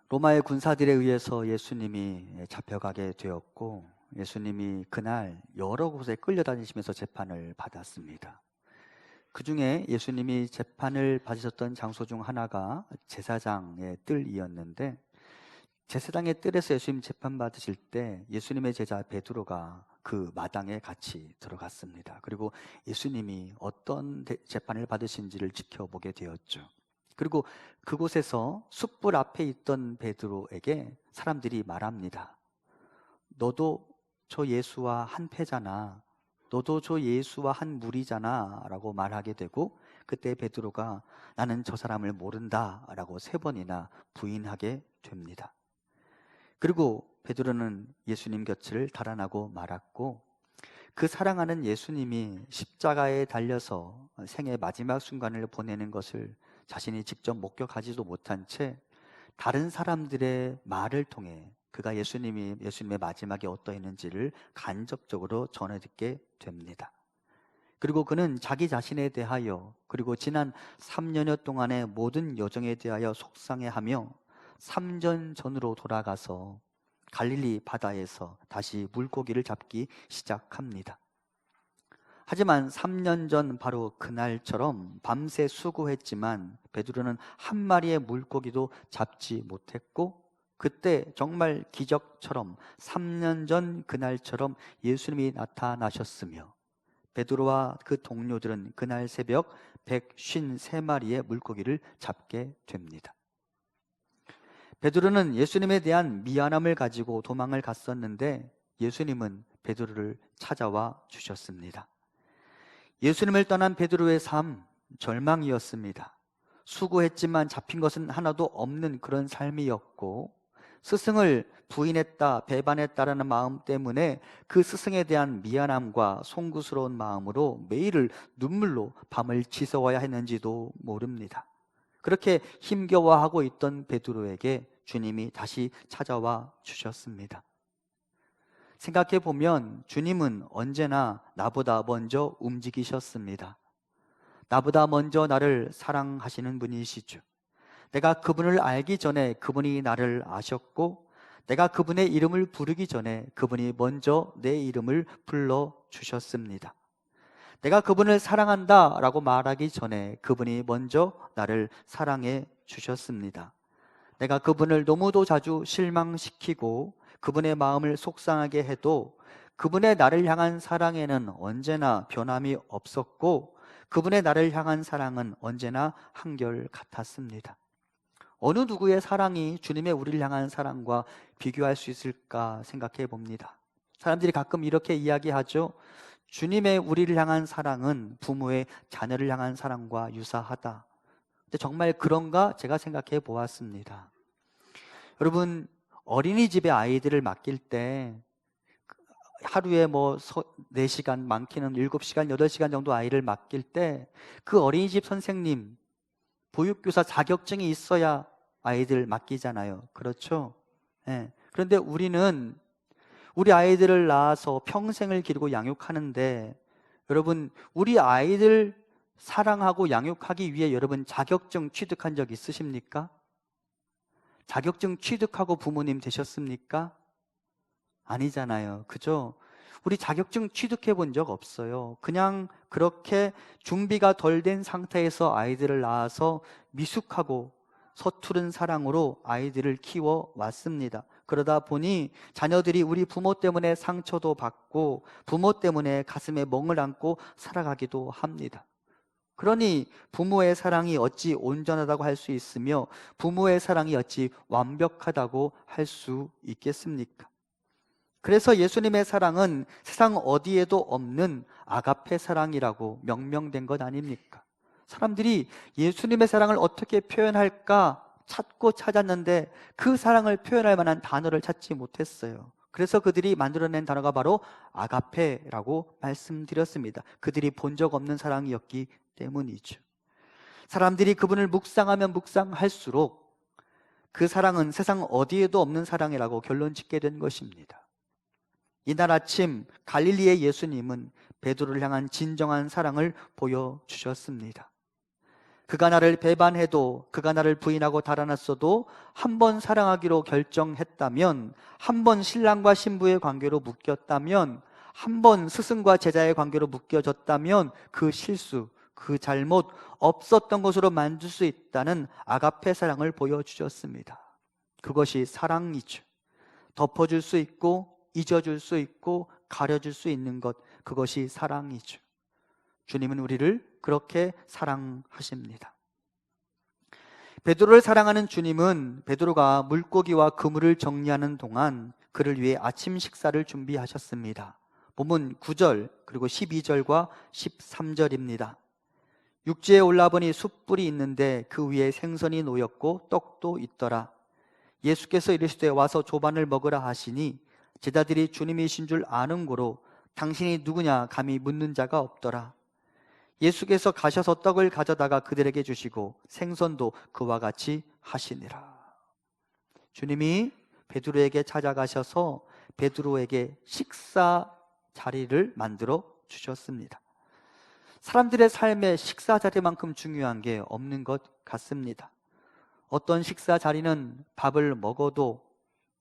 로마의 군사들에 의해서 예수님이 잡혀가게 되었고, 예수님이 그날 여러 곳에 끌려다니시면서 재판을 받았습니다. 그 중에 예수님이 재판을 받으셨던 장소 중 하나가 제사장의 뜰이었는데, 제사장의 뜰에서 예수님 재판 받으실 때 예수님의 제자 베드로가 그 마당에 같이 들어갔습니다. 그리고 예수님이 어떤 재판을 받으신지를 지켜보게 되었죠. 그리고 그곳에서 숯불 앞에 있던 베드로에게 사람들이 말합니다. 너도 저 예수와 한 패잖아. 너도 저 예수와 한 무리잖아 라고 말하게 되고, 그때 베드로가 나는 저 사람을 모른다 라고 3번이나 부인하게 됩니다. 그리고 베드로는 예수님 곁을 달아나고 말았고, 그 사랑하는 예수님이 십자가에 달려서 생의 마지막 순간을 보내는 것을 자신이 직접 목격하지도 못한 채 다른 사람들의 말을 통해 그가 예수님의 마지막에 어떠했는지를 간접적으로 전해 듣게 됩니다. 그리고 그는 자기 자신에 대하여, 그리고 지난 3년여 동안의 모든 여정에 대하여 속상해하며 3년 전으로 돌아가서 갈릴리 바다에서 다시 물고기를 잡기 시작합니다. 하지만 3년 전 바로 그날처럼 밤새 수고했지만 베드로는 한 마리의 물고기도 잡지 못했고, 그때 정말 기적처럼 3년 전 그날처럼 예수님이 나타나셨으며, 베드로와 그 동료들은 그날 새벽 153마리의 물고기를 잡게 됩니다. 베드로는 예수님에 대한 미안함을 가지고 도망을 갔었는데, 예수님은 베드로를 찾아와 주셨습니다. 예수님을 떠난 베드로의 삶, 절망이었습니다. 수고했지만 잡힌 것은 하나도 없는 그런 삶이었고, 스승을 부인했다, 배반했다라는 마음 때문에 그 스승에 대한 미안함과 송구스러운 마음으로 매일을 눈물로 밤을 지새워야 했는지도 모릅니다. 그렇게 힘겨워하고 있던 베드로에게 주님이 다시 찾아와 주셨습니다. 생각해 보면 주님은 언제나 나보다 먼저 움직이셨습니다. 나보다 먼저 나를 사랑하시는 분이시죠. 내가 그분을 알기 전에 그분이 나를 아셨고, 내가 그분의 이름을 부르기 전에 그분이 먼저 내 이름을 불러주셨습니다. 내가 그분을 사랑한다 라고 말하기 전에 그분이 먼저 나를 사랑해 주셨습니다. 내가 그분을 너무도 자주 실망시키고 그분의 마음을 속상하게 해도 그분의 나를 향한 사랑에는 언제나 변함이 없었고, 그분의 나를 향한 사랑은 언제나 한결같았습니다. 어느 누구의 사랑이 주님의 우리를 향한 사랑과 비교할 수 있을까 생각해 봅니다. 사람들이 가끔 이렇게 이야기하죠. 주님의 우리를 향한 사랑은 부모의 자녀를 향한 사랑과 유사하다. 근데 정말 그런가 제가 생각해 보았습니다. 여러분, 어린이집에 아이들을 맡길 때 하루에 4시간, 많게는 7시간, 8시간 정도 아이를 맡길 때 그 어린이집 선생님, 보육교사 자격증이 있어야 아이들 맡기잖아요. 그렇죠? 네. 그런데 우리는 우리 아이들을 낳아서 평생을 기르고 양육하는데, 여러분, 우리 아이들 사랑하고 양육하기 위해 여러분 자격증 취득한 적 있으십니까? 자격증 취득하고 부모님 되셨습니까? 아니잖아요. 그죠? 우리 자격증 취득해 본 적 없어요. 그냥 그렇게 준비가 덜 된 상태에서 아이들을 낳아서 미숙하고 서투른 사랑으로 아이들을 키워 왔습니다. 그러다 보니 자녀들이 우리 부모 때문에 상처도 받고 부모 때문에 가슴에 멍을 안고 살아가기도 합니다. 그러니 부모의 사랑이 어찌 온전하다고 할 수 있으며 부모의 사랑이 어찌 완벽하다고 할 수 있겠습니까? 그래서 예수님의 사랑은 세상 어디에도 없는 아가페 사랑이라고 명명된 것 아닙니까? 사람들이 예수님의 사랑을 어떻게 표현할까 찾고 찾았는데 그 사랑을 표현할 만한 단어를 찾지 못했어요. 그래서 그들이 만들어낸 단어가 바로 아가페라고 말씀드렸습니다. 그들이 본 적 없는 사랑이었기 때문이죠. 사람들이 그분을 묵상하면 묵상할수록 그 사랑은 세상 어디에도 없는 사랑이라고 결론 짓게 된 것입니다. 이날 아침 갈릴리의 예수님은 베드로를 향한 진정한 사랑을 보여주셨습니다. 그가 나를 배반해도, 그가 나를 부인하고 달아났어도 한 번 사랑하기로 결정했다면, 한 번 신랑과 신부의 관계로 묶였다면, 한 번 스승과 제자의 관계로 묶여졌다면 그 실수, 그 잘못 없었던 것으로 만들 수 있다는 아가페 사랑을 보여주셨습니다. 그것이 사랑이죠. 덮어줄 수 있고 잊어줄 수 있고 가려줄 수 있는 것, 그것이 사랑이죠. 주님은 우리를 그렇게 사랑하십니다. 베드로를 사랑하는 주님은 베드로가 물고기와 그물을 정리하는 동안 그를 위해 아침 식사를 준비하셨습니다. 본문 9절 그리고 12절과 13절입니다. 육지에 올라보니 숯불이 있는데 그 위에 생선이 놓였고 떡도 있더라. 예수께서 이르시되 와서 조반을 먹으라 하시니 제자들이 주님이신 줄 아는 고로 당신이 누구냐 감히 묻는 자가 없더라. 예수께서 가셔서 떡을 가져다가 그들에게 주시고 생선도 그와 같이 하시니라. 주님이 베드로에게 찾아가셔서 베드로에게 식사 자리를 만들어 주셨습니다. 사람들의 삶에 식사 자리만큼 중요한 게 없는 것 같습니다. 어떤 식사 자리는 밥을 먹어도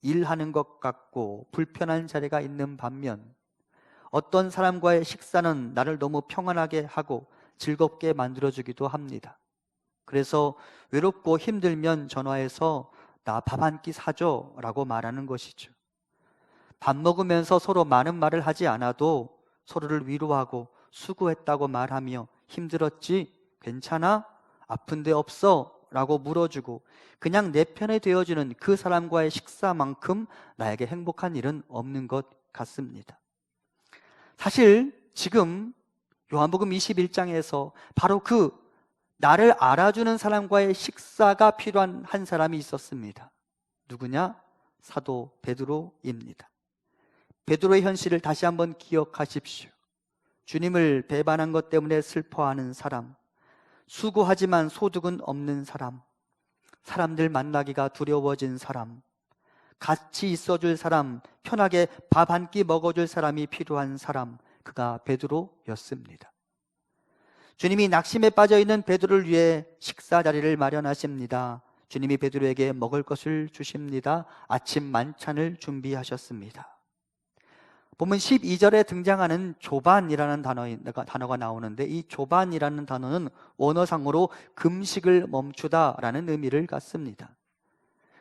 일하는 것 같고 불편한 자리가 있는 반면, 어떤 사람과의 식사는 나를 너무 평안하게 하고 즐겁게 만들어주기도 합니다. 그래서 외롭고 힘들면 전화해서 나 밥 한 끼 사줘 라고 말하는 것이죠. 밥 먹으면서 서로 많은 말을 하지 않아도 서로를 위로하고 수고했다고 말하며 힘들었지? 괜찮아? 아픈 데 없어? 라고 물어주고 그냥 내 편에 되어주는 그 사람과의 식사만큼 나에게 행복한 일은 없는 것 같습니다. 사실 지금 요한복음 21장에서 바로 그 나를 알아주는 사람과의 식사가 필요한 한 사람이 있었습니다. 누구냐? 사도 베드로입니다. 베드로의 현실을 다시 한번 기억하십시오. 주님을 배반한 것 때문에 슬퍼하는 사람, 수고하지만 소득은 없는 사람, 사람들 만나기가 두려워진 사람, 같이 있어줄 사람, 편하게 밥 한 끼 먹어줄 사람이 필요한 사람, 그가 베드로였습니다. 주님이 낙심에 빠져있는 베드로를 위해 식사 자리를 마련하십니다. 주님이 베드로에게 먹을 것을 주십니다. 아침 만찬을 준비하셨습니다. 보면 12절에 등장하는 조반이라는 단어가 나오는데, 이 조반이라는 단어는 원어상으로 금식을 멈추다라는 의미를 갖습니다.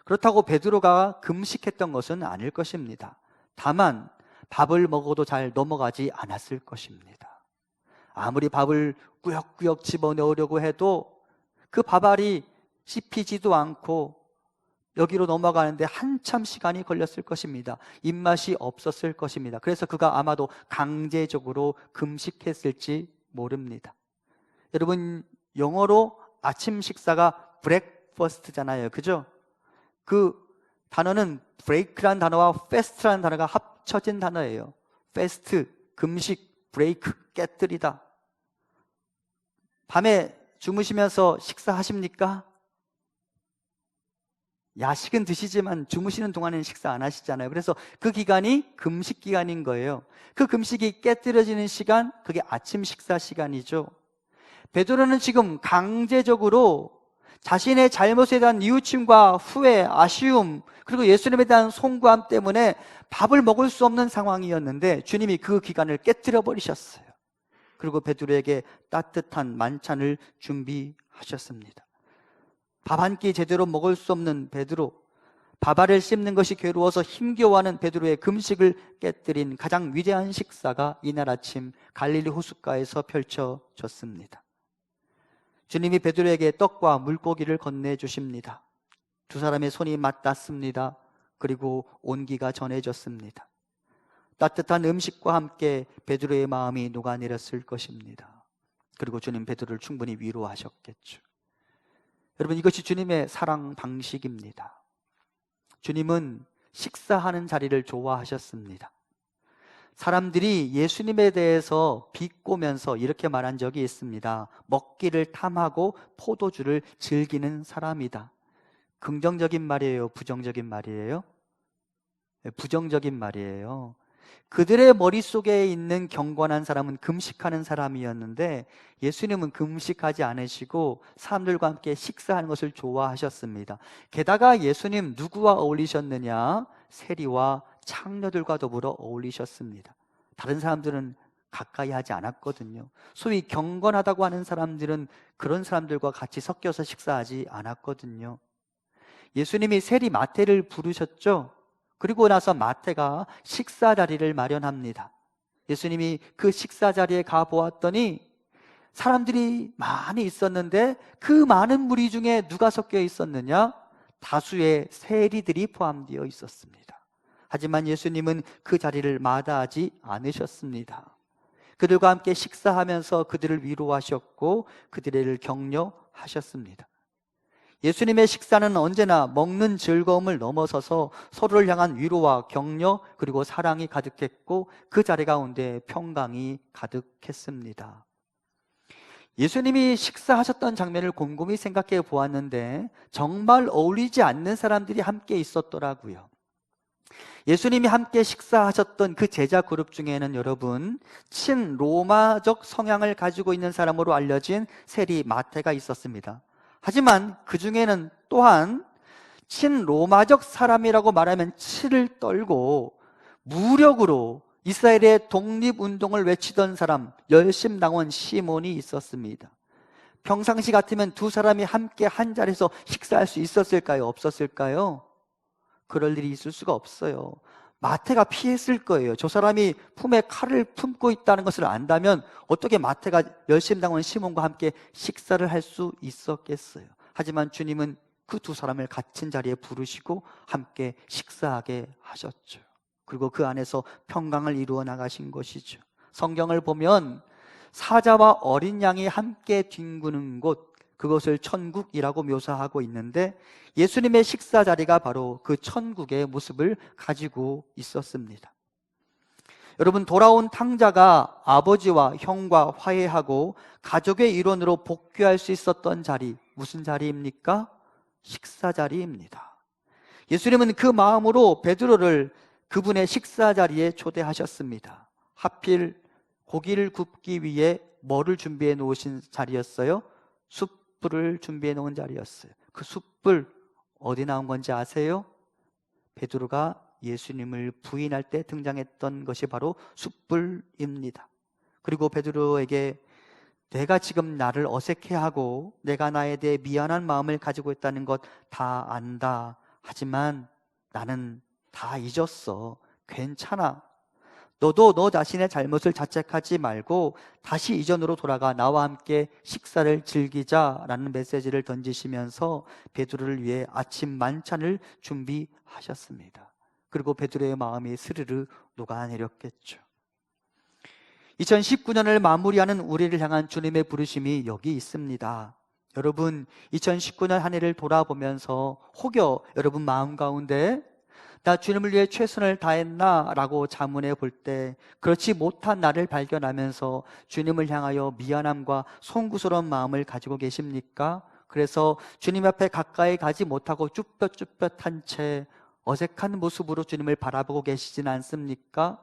그렇다고 베드로가 금식했던 것은 아닐 것입니다. 다만 밥을 먹어도 잘 넘어가지 않았을 것입니다. 아무리 밥을 꾸역꾸역 집어넣으려고 해도 그 밥알이 씹히지도 않고 여기로 넘어가는데 한참 시간이 걸렸을 것입니다. 입맛이 없었을 것입니다. 그래서 그가 아마도 강제적으로 금식했을지 모릅니다. 여러분, 영어로 아침 식사가 breakfast잖아요. 그죠? 그 단어는 break라는 단어와 fast라는 단어가 합쳐진 단어예요. fast, 금식, break, 깨뜨리다. 밤에 주무시면서 식사하십니까? 야식은 드시지만 주무시는 동안에는 식사 안 하시잖아요. 그래서 그 기간이 금식 기간인 거예요. 그 금식이 깨뜨려지는 시간, 그게 아침 식사 시간이죠. 베드로는 지금 강제적으로 자신의 잘못에 대한 뉘우침과 후회, 아쉬움, 그리고 예수님에 대한 송구함 때문에 밥을 먹을 수 없는 상황이었는데 주님이 그 기간을 깨뜨려 버리셨어요. 그리고 베드로에게 따뜻한 만찬을 준비하셨습니다. 밥 한 끼 제대로 먹을 수 없는 베드로, 밥알을 씹는 것이 괴로워서 힘겨워하는 베드로의 금식을 깨뜨린 가장 위대한 식사가 이날 아침 갈릴리 호숫가에서 펼쳐졌습니다. 주님이 베드로에게 떡과 물고기를 건네주십니다. 두 사람의 손이 맞닿습니다. 그리고 온기가 전해졌습니다. 따뜻한 음식과 함께 베드로의 마음이 녹아내렸을 것입니다. 그리고 주님 베드로를 충분히 위로하셨겠죠. 여러분, 이것이 주님의 사랑 방식입니다. 주님은 식사하는 자리를 좋아하셨습니다. 사람들이 예수님에 대해서 비꼬면서 이렇게 말한 적이 있습니다. 먹기를 탐하고 포도주를 즐기는 사람이다. 긍정적인 말이에요? 부정적인 말이에요? 부정적인 말이에요. 그들의 머릿속에 있는 경건한 사람은 금식하는 사람이었는데 예수님은 금식하지 않으시고 사람들과 함께 식사하는 것을 좋아하셨습니다. 게다가 예수님 누구와 어울리셨느냐? 세리와 창녀들과 더불어 어울리셨습니다. 다른 사람들은 가까이 하지 않았거든요. 소위 경건하다고 하는 사람들은 그런 사람들과 같이 섞여서 식사하지 않았거든요. 예수님이 세리 마태를 부르셨죠. 그리고 나서 마태가 식사 자리를 마련합니다. 예수님이 그 식사 자리에 가 보았더니 사람들이 많이 있었는데 그 많은 무리 중에 누가 섞여 있었느냐? 다수의 세리들이 포함되어 있었습니다. 하지만 예수님은 그 자리를 마다하지 않으셨습니다. 그들과 함께 식사하면서 그들을 위로하셨고 그들을 격려하셨습니다. 예수님의 식사는 언제나 먹는 즐거움을 넘어서서 서로를 향한 위로와 격려 그리고 사랑이 가득했고 그 자리 가운데 평강이 가득했습니다. 예수님이 식사하셨던 장면을 곰곰이 생각해 보았는데 정말 어울리지 않는 사람들이 함께 있었더라고요. 예수님이 함께 식사하셨던 그 제자 그룹 중에는 여러분 친로마적 성향을 가지고 있는 사람으로 알려진 세리 마태가 있었습니다. 하지만 그 중에는 또한 친로마적 사람이라고 말하면 치를 떨고 무력으로 이스라엘의 독립운동을 외치던 사람 열심당원 시몬이 있었습니다. 평상시 같으면 두 사람이 함께 한 자리에서 식사할 수 있었을까요? 없었을까요? 그럴 일이 있을 수가 없어요. 마태가 피했을 거예요. 저 사람이 품에 칼을 품고 있다는 것을 안다면 어떻게 마태가 열심당원 시몬과 함께 식사를 할 수 있었겠어요. 하지만 주님은 그 두 사람을 갇힌 자리에 부르시고 함께 식사하게 하셨죠. 그리고 그 안에서 평강을 이루어 나가신 것이죠. 성경을 보면 사자와 어린 양이 함께 뒹구는 곳, 그것을 천국이라고 묘사하고 있는데 예수님의 식사 자리가 바로 그 천국의 모습을 가지고 있었습니다. 여러분, 돌아온 탕자가 아버지와 형과 화해하고 가족의 일원으로 복귀할 수 있었던 자리, 무슨 자리입니까? 식사 자리입니다. 예수님은 그 마음으로 베드로를 그분의 식사 자리에 초대하셨습니다. 하필 고기를 굽기 위해 뭐를 준비해 놓으신 자리였어요? 숯불을 준비해 놓은 자리였어요. 그 숯불 어디 나온 건지 아세요? 베드로가 예수님을 부인할 때 등장했던 것이 바로 숯불입니다. 그리고 베드로에게 내가 지금 나를 어색해하고 내가 나에 대해 미안한 마음을 가지고 있다는 것 다 안다. 하지만 나는 다 잊었어. 괜찮아. 너도 너 자신의 잘못을 자책하지 말고 다시 이전으로 돌아가 나와 함께 식사를 즐기자라는 메시지를 던지시면서 베드로를 위해 아침 만찬을 준비하셨습니다. 그리고 베드로의 마음이 스르르 녹아내렸겠죠. 2019년을 마무리하는 우리를 향한 주님의 부르심이 여기 있습니다. 여러분, 2019년 한 해를 돌아보면서 혹여 여러분 마음 가운데 나 주님을 위해 최선을 다했나? 라고 자문해 볼 때 그렇지 못한 나를 발견하면서 주님을 향하여 미안함과 송구스러운 마음을 가지고 계십니까? 그래서 주님 앞에 가까이 가지 못하고 쭈뼛쭈뼛한 채 어색한 모습으로 주님을 바라보고 계시진 않습니까?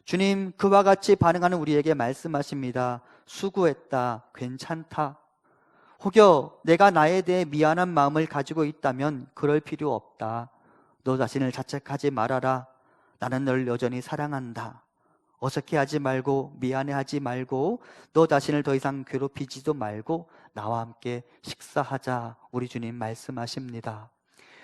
주님 그와 같이 반응하는 우리에게 말씀하십니다. 수고했다. 괜찮다. 혹여 내가 나에 대해 미안한 마음을 가지고 있다면 그럴 필요 없다. 너 자신을 자책하지 말아라. 나는 널 여전히 사랑한다. 어색해하지 말고 미안해하지 말고 너 자신을 더 이상 괴롭히지도 말고 나와 함께 식사하자. 우리 주님 말씀하십니다.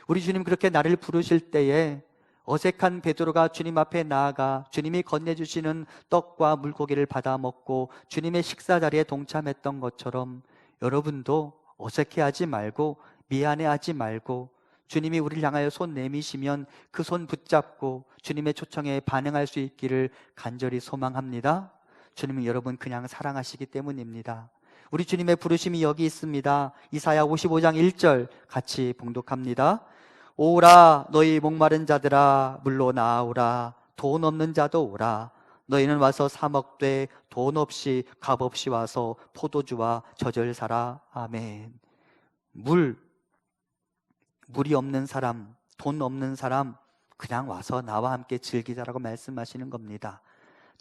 우리 주님 그렇게 나를 부르실 때에 어색한 베드로가 주님 앞에 나아가 주님이 건네주시는 떡과 물고기를 받아 먹고 주님의 식사 자리에 동참했던 것처럼 여러분도 어색해하지 말고 미안해하지 말고 주님이 우리를 향하여 손 내미시면 그 손 붙잡고 주님의 초청에 반응할 수 있기를 간절히 소망합니다. 주님은 여러분 그냥 사랑하시기 때문입니다. 우리 주님의 부르심이 여기 있습니다. 이사야 55장 1절 같이 봉독합니다. 오라 너희 목마른 자들아 물로 나아오라. 돈 없는 자도 오라. 너희는 와서 사 먹되 돈 없이 값 없이 와서 포도주와 젖을 사라. 아멘. 물이 없는 사람, 돈 없는 사람, 그냥 와서 나와 함께 즐기자라고 말씀하시는 겁니다.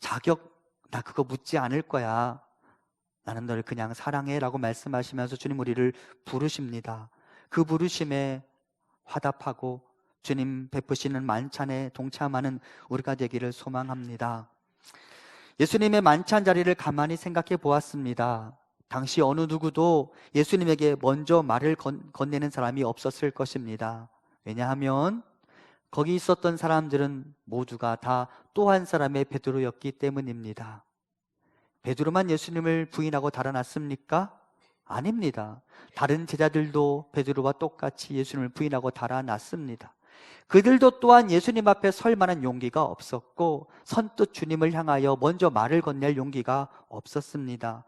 자격, 나 그거 묻지 않을 거야. 나는 너를 그냥 사랑해 라고 말씀하시면서 주님 우리를 부르십니다. 그 부르심에 화답하고 주님 베푸시는 만찬에 동참하는 우리가 되기를 소망합니다. 예수님의 만찬 자리를 가만히 생각해 보았습니다. 당시 어느 누구도 예수님에게 먼저 말을 건네는 사람이 없었을 것입니다. 왜냐하면 거기 있었던 사람들은 모두가 다 또 한 사람의 베드로였기 때문입니다. 베드로만 예수님을 부인하고 달아났습니까? 아닙니다. 다른 제자들도 베드로와 똑같이 예수님을 부인하고 달아났습니다. 그들도 또한 예수님 앞에 설 만한 용기가 없었고 선뜻 주님을 향하여 먼저 말을 건넬 용기가 없었습니다.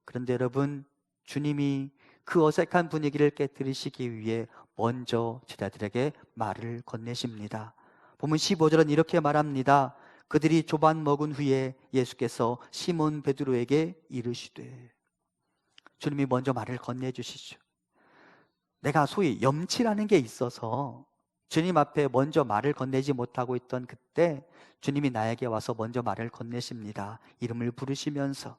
그런데 여러분, 주님이 그 어색한 분위기를 깨뜨리시기 위해 먼저 제자들에게 말을 건네십니다. 보면 15절은 이렇게 말합니다. 그들이 조반 먹은 후에 예수께서 시몬 베드로에게 이르시되, 주님이 먼저 말을 건네주시죠. 내가 소위 염치라는 게 있어서 주님 앞에 먼저 말을 건네지 못하고 있던 그때 주님이 나에게 와서 먼저 말을 건네십니다. 이름을 부르시면서.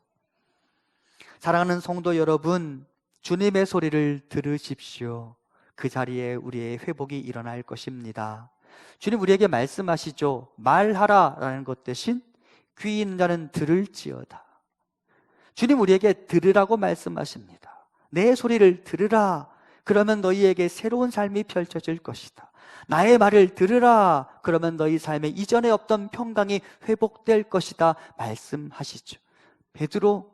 사랑하는 성도 여러분, 주님의 소리를 들으십시오. 그 자리에 우리의 회복이 일어날 것입니다. 주님 우리에게 말씀하시죠. 말하라 라는 것 대신 귀 있는 자는 들을지어다. 주님 우리에게 들으라고 말씀하십니다. 내 소리를 들으라. 그러면 너희에게 새로운 삶이 펼쳐질 것이다. 나의 말을 들으라. 그러면 너희 삶에 이전에 없던 평강이 회복될 것이다 말씀하시죠. 베드로,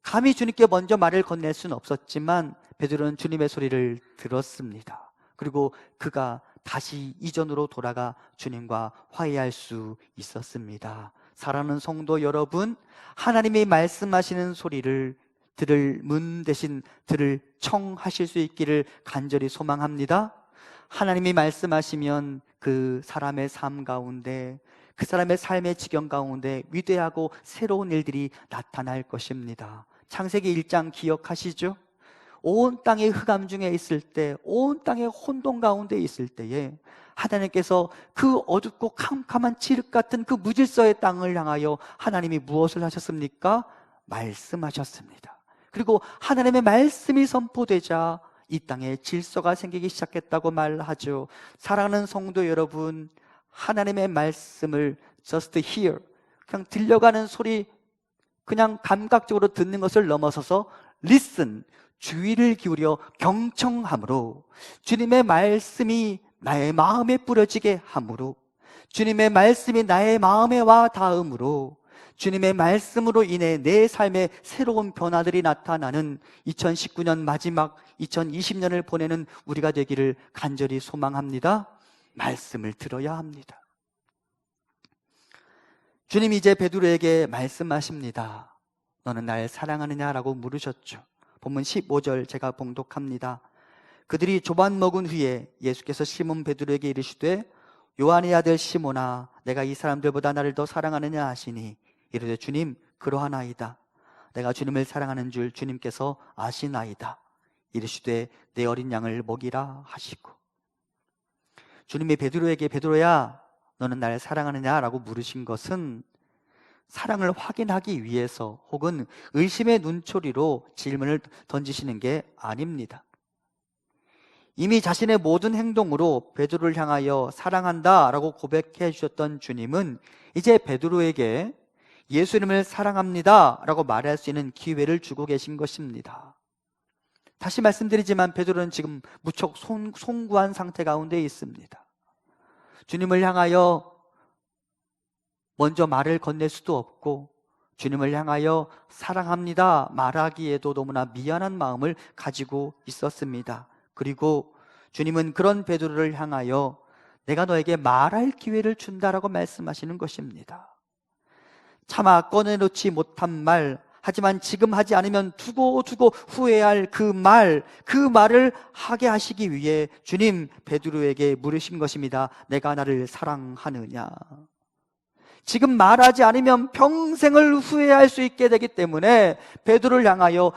감히 주님께 먼저 말을 건넬 수는 없었지만 베드로는 주님의 소리를 들었습니다. 그리고 그가 다시 이전으로 돌아가 주님과 화해할 수 있었습니다. 사랑하는 성도 여러분, 하나님이 말씀하시는 소리를 들을 문 대신 들을 청하실 수 있기를 간절히 소망합니다. 하나님이 말씀하시면 그 사람의 삶 가운데, 그 사람의 삶의 지경 가운데 위대하고 새로운 일들이 나타날 것입니다. 창세기 1장 기억하시죠? 온 땅이 흑암 중에 있을 때, 온 땅의 혼돈 가운데 있을 때에 하나님께서 그 어둡고 캄캄한 칠흑 같은 그 무질서의 땅을 향하여 하나님이 무엇을 하셨습니까? 말씀하셨습니다. 그리고 하나님의 말씀이 선포되자 이 땅에 질서가 생기기 시작했다고 말하죠. 사랑하는 성도 여러분, 하나님의 말씀을 just hear, 그냥 들려가는 소리, 그냥 감각적으로 듣는 것을 넘어서서 listen, 주의를 기울여 경청함으로, 주님의 말씀이 나의 마음에 뿌려지게 함으로, 주님의 말씀이 나의 마음에 와 닿음으로, 주님의 말씀으로 인해 내 삶에 새로운 변화들이 나타나는 2019년 마지막 2020년을 보내는 우리가 되기를 간절히 소망합니다. 말씀을 들어야 합니다. 주님이 이제 베드로에게 말씀하십니다. 너는 날 사랑하느냐라고 물으셨죠. 본문 15절 제가 봉독합니다. 그들이 조반 먹은 후에 예수께서 시몬 베드로에게 이르시되, 요한의 아들 시몬아, 내가 이 사람들보다 나를 더 사랑하느냐 하시니, 이르되 주님 그러하나이다. 내가 주님을 사랑하는 줄 주님께서 아시나이다. 이르시되 내 어린 양을 먹이라 하시고. 주님이 베드로에게 베드로야 너는 날 사랑하느냐라고 물으신 것은 사랑을 확인하기 위해서 혹은 의심의 눈초리로 질문을 던지시는 게 아닙니다. 이미 자신의 모든 행동으로 베드로를 향하여 사랑한다라고 고백해 주셨던 주님은 이제 베드로에게 예수님을 사랑합니다 라고 말할 수 있는 기회를 주고 계신 것입니다. 다시 말씀드리지만 베드로는 지금 무척 송구한 상태 가운데 있습니다. 주님을 향하여 먼저 말을 건넬 수도 없고 주님을 향하여 사랑합니다 말하기에도 너무나 미안한 마음을 가지고 있었습니다. 그리고 주님은 그런 베드로를 향하여 내가 너에게 말할 기회를 준다라고 말씀하시는 것입니다. 차마 꺼내놓지 못한 말, 하지만 지금 하지 않으면 두고 후회할 그 말을 하게 하시기 위해 주님 베드로에게 물으신 것입니다. 내가 나를 사랑하느냐? 지금 말하지 않으면 평생을 후회할 수 있게 되기 때문에 베드로를 향하여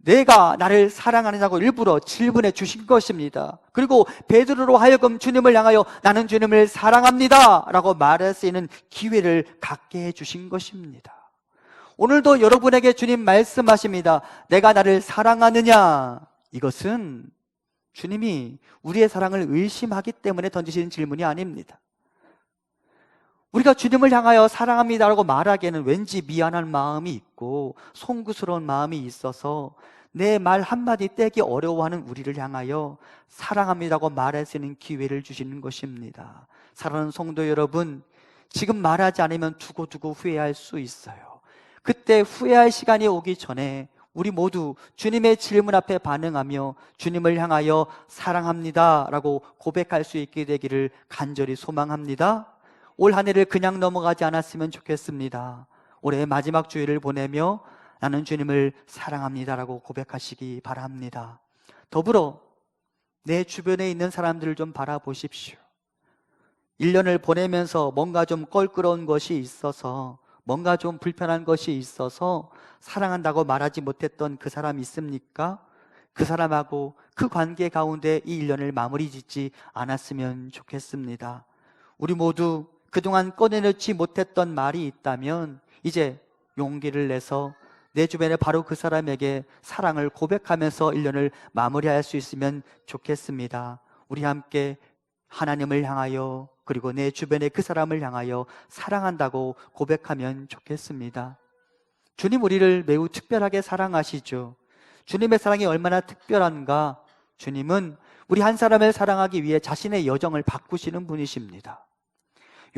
내가 나를 사랑하느냐고 일부러 질문해 주신 것입니다. 그리고 베드로로 하여금 주님을 향하여 나는 주님을 사랑합니다 라고 말할 수 있는 기회를 갖게 해 주신 것입니다. 오늘도 여러분에게 주님 말씀하십니다. 내가 나를 사랑하느냐? 이것은 주님이 우리의 사랑을 의심하기 때문에 던지시는 질문이 아닙니다. 우리가 주님을 향하여 사랑합니다라고 말하기에는 왠지 미안한 마음이 있고 송구스러운 마음이 있어서 내 말 한마디 떼기 어려워하는 우리를 향하여 사랑합니다라고 말할 수 있는 기회를 주시는 것입니다. 사랑하는 성도 여러분, 지금 말하지 않으면 두고두고 후회할 수 있어요. 그때 후회할 시간이 오기 전에 우리 모두 주님의 질문 앞에 반응하며 주님을 향하여 사랑합니다 라고 고백할 수 있게 되기를 간절히 소망합니다. 올 한 해를 그냥 넘어가지 않았으면 좋겠습니다. 올해 마지막 주일을 보내며 나는 주님을 사랑합니다라고 고백하시기 바랍니다. 더불어 내 주변에 있는 사람들을 좀 바라보십시오. 1년을 보내면서 뭔가 좀 껄끄러운 것이 있어서, 뭔가 좀 불편한 것이 있어서 사랑한다고 말하지 못했던 그 사람 있습니까? 그 사람하고 그 관계 가운데 이 1년을 마무리 짓지 않았으면 좋겠습니다. 우리 모두 그동안 꺼내놓지 못했던 말이 있다면 이제 용기를 내서 내 주변에 바로 그 사람에게 사랑을 고백하면서 1년을 마무리할 수 있으면 좋겠습니다. 우리 함께 하나님을 향하여 그리고 내 주변의 그 사람을 향하여 사랑한다고 고백하면 좋겠습니다. 주님 우리를 매우 특별하게 사랑하시죠. 주님의 사랑이 얼마나 특별한가? 주님은 우리 한 사람을 사랑하기 위해 자신의 여정을 바꾸시는 분이십니다.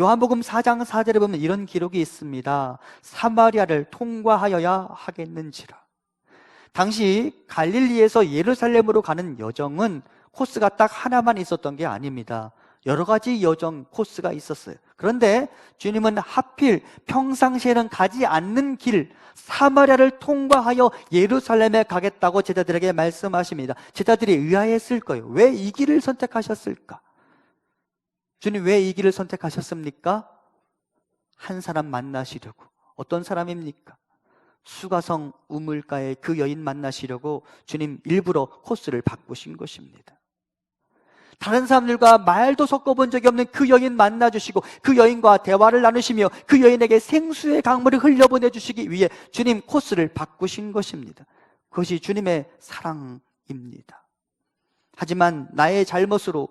요한복음 4장 4절에 보면 이런 기록이 있습니다. 사마리아를 통과하여야 하겠는지라. 당시 갈릴리에서 예루살렘으로 가는 여정은 코스가 딱 하나만 있었던 게 아닙니다. 여러 가지 여정 코스가 있었어요. 그런데 주님은 하필 평상시에는 가지 않는 길 사마리아를 통과하여 예루살렘에 가겠다고 제자들에게 말씀하십니다. 제자들이 의아했을 거예요. 왜 이 길을 선택하셨을까? 주님 왜 이 길을 선택하셨습니까? 한 사람 만나시려고. 어떤 사람입니까? 수가성 우물가의 그 여인 만나시려고 주님 일부러 코스를 바꾸신 것입니다. 다른 사람들과 말도 섞어본 적이 없는 그 여인 만나주시고 그 여인과 대화를 나누시며 그 여인에게 생수의 강물을 흘려보내주시기 위해 주님 코스를 바꾸신 것입니다. 그것이 주님의 사랑입니다. 하지만 나의 잘못으로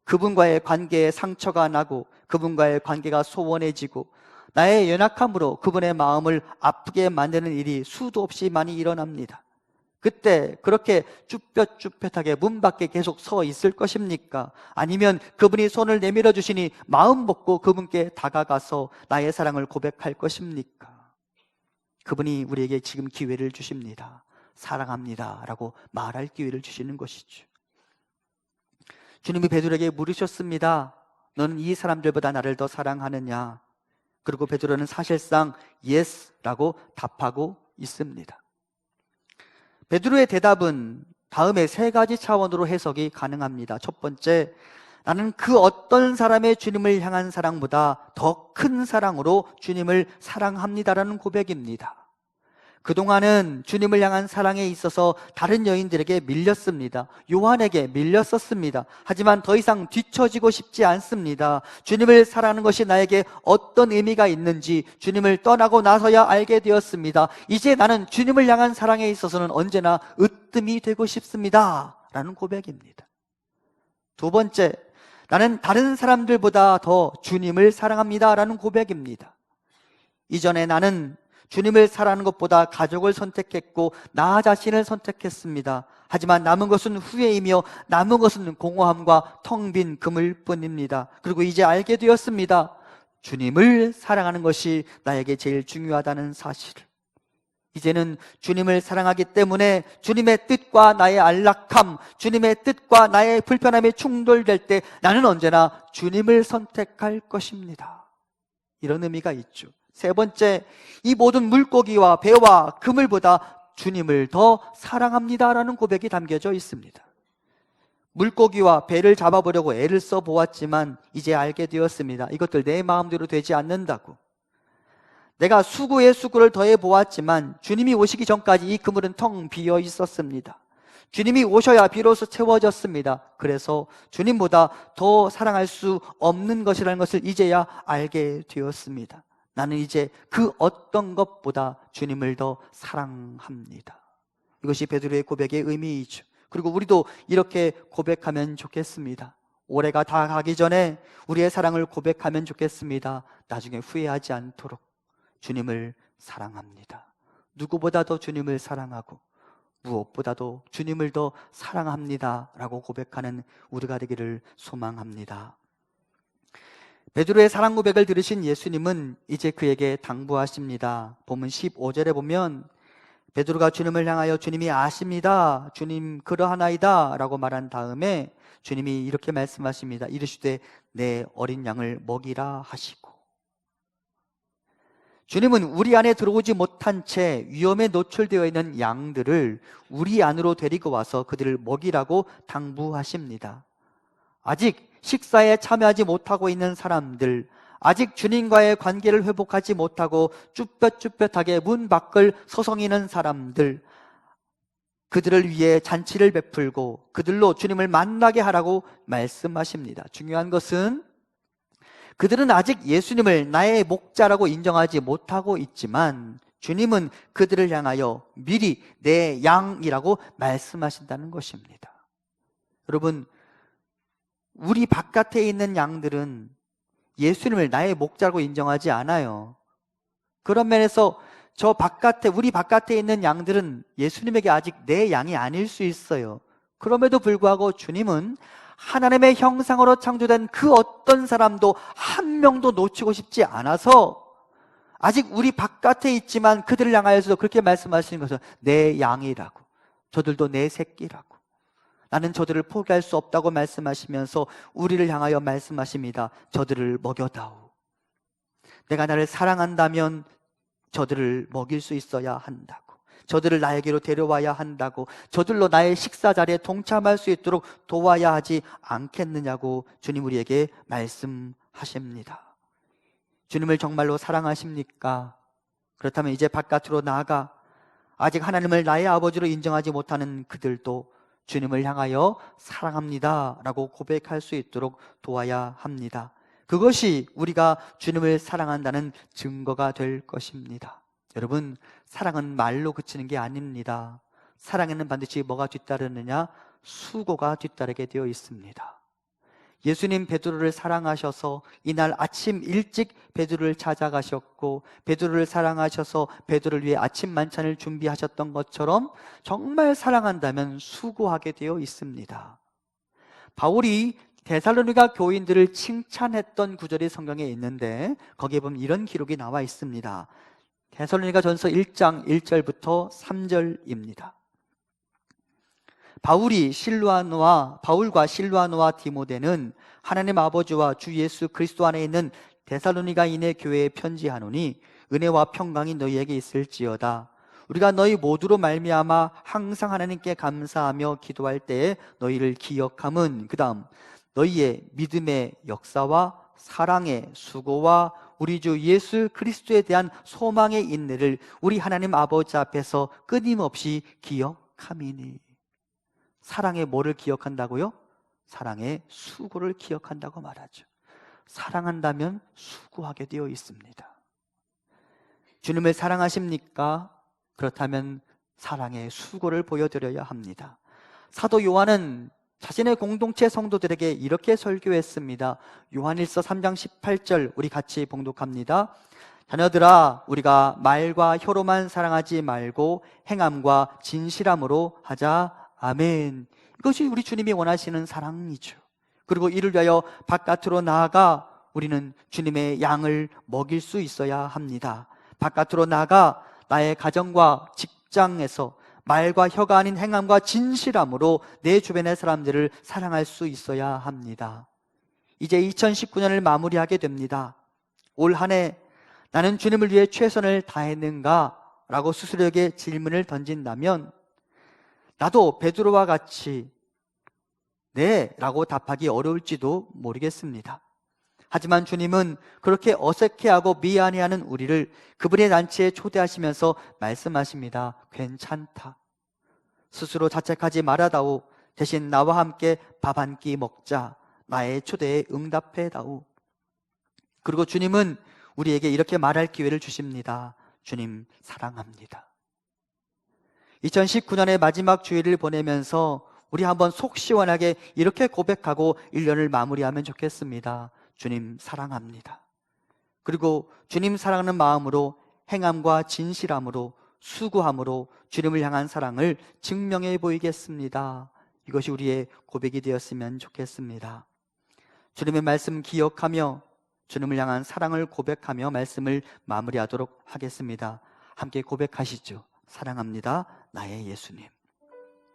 그분과의 관계에 상처가 나고 그분과의 관계가 소원해지고 나의 연약함으로 그분의 마음을 아프게 만드는 일이 수도 없이 많이 일어납니다. 그때 그렇게 쭈뼛쭈뼛하게 문 밖에 계속 서 있을 것입니까? 아니면 그분이 손을 내밀어 주시니 마음 먹고 그분께 다가가서 나의 사랑을 고백할 것입니까? 그분이 우리에게 지금 기회를 주십니다. 사랑합니다 라고 말할 기회를 주시는 것이죠. 주님이 베드로에게 물으셨습니다. 너는 이 사람들보다 나를 더 사랑하느냐? 그리고 베드로는 사실상 예스라고 답하고 있습니다. 베드로의 대답은 다음에 세 가지 차원으로 해석이 가능합니다. 첫 번째, 나는 그 어떤 사람의 주님을 향한 사랑보다 더 큰 사랑으로 주님을 사랑합니다라는 고백입니다. 그동안은 주님을 향한 사랑에 있어서 다른 여인들에게 밀렸습니다. 요한에게 밀렸었습니다. 하지만 더 이상 뒤처지고 싶지 않습니다. 주님을 사랑하는 것이 나에게 어떤 의미가 있는지 주님을 떠나고 나서야 알게 되었습니다. 이제 나는 주님을 향한 사랑에 있어서는 언제나 으뜸이 되고 싶습니다 라는 고백입니다. 두 번째, 나는 다른 사람들보다 더 주님을 사랑합니다 라는 고백입니다. 이전에 나는 주님을 사랑하는 것보다 가족을 선택했고 나 자신을 선택했습니다. 하지만 남은 것은 후회이며 남은 것은 공허함과 텅 빈 그물뿐입니다. 그리고 이제 알게 되었습니다. 주님을 사랑하는 것이 나에게 제일 중요하다는 사실을. 이제는 주님을 사랑하기 때문에 주님의 뜻과 나의 안락함, 주님의 뜻과 나의 불편함이 충돌될 때 나는 언제나 주님을 선택할 것입니다. 이런 의미가 있죠. 세 번째, 이 모든 물고기와 배와 그물보다 주님을 더 사랑합니다라는 고백이 담겨져 있습니다. 물고기와 배를 잡아보려고 애를 써보았지만 이제 알게 되었습니다. 이것들 내 마음대로 되지 않는다고. 내가 수구에 수구를 더해 보았지만 주님이 오시기 전까지 이 그물은 텅 비어 있었습니다. 주님이 오셔야 비로소 채워졌습니다. 그래서 주님보다 더 사랑할 수 없는 것이라는 것을 이제야 알게 되었습니다. 나는 이제 그 어떤 것보다 주님을 더 사랑합니다. 이것이 베드로의 고백의 의미이죠. 그리고 우리도 이렇게 고백하면 좋겠습니다. 올해가 다 가기 전에 우리의 사랑을 고백하면 좋겠습니다. 나중에 후회하지 않도록 주님을 사랑합니다. 누구보다도 주님을 사랑하고 무엇보다도 주님을 더 사랑합니다 라고 고백하는 우리가 되기를 소망합니다. 베드로의 사랑 고백을 들으신 예수님은 이제 그에게 당부하십니다. 본문 15절에 보면 베드로가 주님을 향하여 주님이 아십니다, 주님 그러하나이다 라고 말한 다음에 주님이 이렇게 말씀하십니다. 이르시되 내 어린 양을 먹이라 하시고, 주님은 우리 안에 들어오지 못한 채 위험에 노출되어 있는 양들을 우리 안으로 데리고 와서 그들을 먹이라고 당부하십니다. 아직 식사에 참여하지 못하고 있는 사람들, 아직 주님과의 관계를 회복하지 못하고 쭈뼛쭈뼛하게 문 밖을 서성이는 사람들, 그들을 위해 잔치를 베풀고 그들로 주님을 만나게 하라고 말씀하십니다. 중요한 것은 그들은 아직 예수님을 나의 목자라고 인정하지 못하고 있지만 주님은 그들을 향하여 미리 내 양이라고 말씀하신다는 것입니다. 여러분, 우리 바깥에 있는 양들은 예수님을 나의 목자라고 인정하지 않아요. 그런 면에서 우리 바깥에 있는 양들은 예수님에게 아직 내 양이 아닐 수 있어요. 그럼에도 불구하고 주님은 하나님의 형상으로 창조된 그 어떤 사람도 한 명도 놓치고 싶지 않아서 아직 우리 바깥에 있지만 그들을 향하여서도 그렇게 말씀하시는 것은 내 양이라고, 저들도 내 새끼라고, 나는 저들을 포기할 수 없다고 말씀하시면서 우리를 향하여 말씀하십니다. 저들을 먹여다오. 내가 나를 사랑한다면 저들을 먹일 수 있어야 한다고, 저들을 나에게로 데려와야 한다고, 저들로 나의 식사 자리에 동참할 수 있도록 도와야 하지 않겠느냐고 주님 우리에게 말씀하십니다. 주님을 정말로 사랑하십니까? 그렇다면 이제 바깥으로 나아가 아직 하나님을 나의 아버지로 인정하지 못하는 그들도 주님을 향하여 사랑합니다 라고 고백할 수 있도록 도와야 합니다. 그것이 우리가 주님을 사랑한다는 증거가 될 것입니다. 여러분, 사랑은 말로 그치는 게 아닙니다. 사랑에는 반드시 뭐가 뒤따르느냐? 수고가 뒤따르게 되어 있습니다. 예수님 베드로를 사랑하셔서 이날 아침 일찍 베드로를 찾아가셨고, 베드로를 사랑하셔서 베드로를 위해 아침 만찬을 준비하셨던 것처럼 정말 사랑한다면 수고하게 되어 있습니다. 바울이 데살로니가 교인들을 칭찬했던 구절이 성경에 있는데 거기에 보면 이런 기록이 나와 있습니다. 데살로니가 전서 1장 1절부터 3절입니다. 바울과 실루아노와 디모데는 하나님 아버지와 주 예수 그리스도 안에 있는 데살로니가인의 교회에 편지하노니 은혜와 평강이 너희에게 있을지어다. 우리가 너희 모두로 말미암아 항상 하나님께 감사하며 기도할 때에 너희를 기억함은, 그 다음 너희의 믿음의 역사와 사랑의 수고와 우리 주 예수 그리스도에 대한 소망의 인내를 우리 하나님 아버지 앞에서 끊임없이 기억함이니. 사랑의 뭐를 기억한다고요? 사랑의 수고를 기억한다고 말하죠. 사랑한다면 수고하게 되어 있습니다. 주님을 사랑하십니까? 그렇다면 사랑의 수고를 보여드려야 합니다. 사도 요한은 자신의 공동체 성도들에게 이렇게 설교했습니다. 요한일서 3장 18절 우리 같이 봉독합니다. 자녀들아, 우리가 말과 혀로만 사랑하지 말고 행함과 진실함으로 하자. 아멘. 이것이 우리 주님이 원하시는 사랑이죠. 그리고 이를 위하여 바깥으로 나아가 우리는 주님의 양을 먹일 수 있어야 합니다. 바깥으로 나아가 나의 가정과 직장에서 말과 혀가 아닌 행함과 진실함으로 내 주변의 사람들을 사랑할 수 있어야 합니다. 이제 2019년을 마무리하게 됩니다. 올 한 해 나는 주님을 위해 최선을 다했는가? 라고 스스로에게 질문을 던진다면 나도 베드로와 같이 네 라고 답하기 어려울지도 모르겠습니다. 하지만 주님은 그렇게 어색해하고 미안해하는 우리를 그분의 잔치에 초대하시면서 말씀하십니다. 괜찮다. 스스로 자책하지 말아다오. 대신 나와 함께 밥 한 끼 먹자. 나의 초대에 응답해다오. 그리고 주님은 우리에게 이렇게 말할 기회를 주십니다. 주님 사랑합니다. 2019년의 마지막 주일을 보내면서 우리 한번 속 시원하게 이렇게 고백하고 1년을 마무리하면 좋겠습니다. 주님 사랑합니다. 그리고 주님 사랑하는 마음으로 행함과 진실함으로 수고함으로 주님을 향한 사랑을 증명해 보이겠습니다. 이것이 우리의 고백이 되었으면 좋겠습니다. 주님의 말씀 기억하며 주님을 향한 사랑을 고백하며 말씀을 마무리하도록 하겠습니다. 함께 고백하시죠. 사랑합니다. 나의 예수님.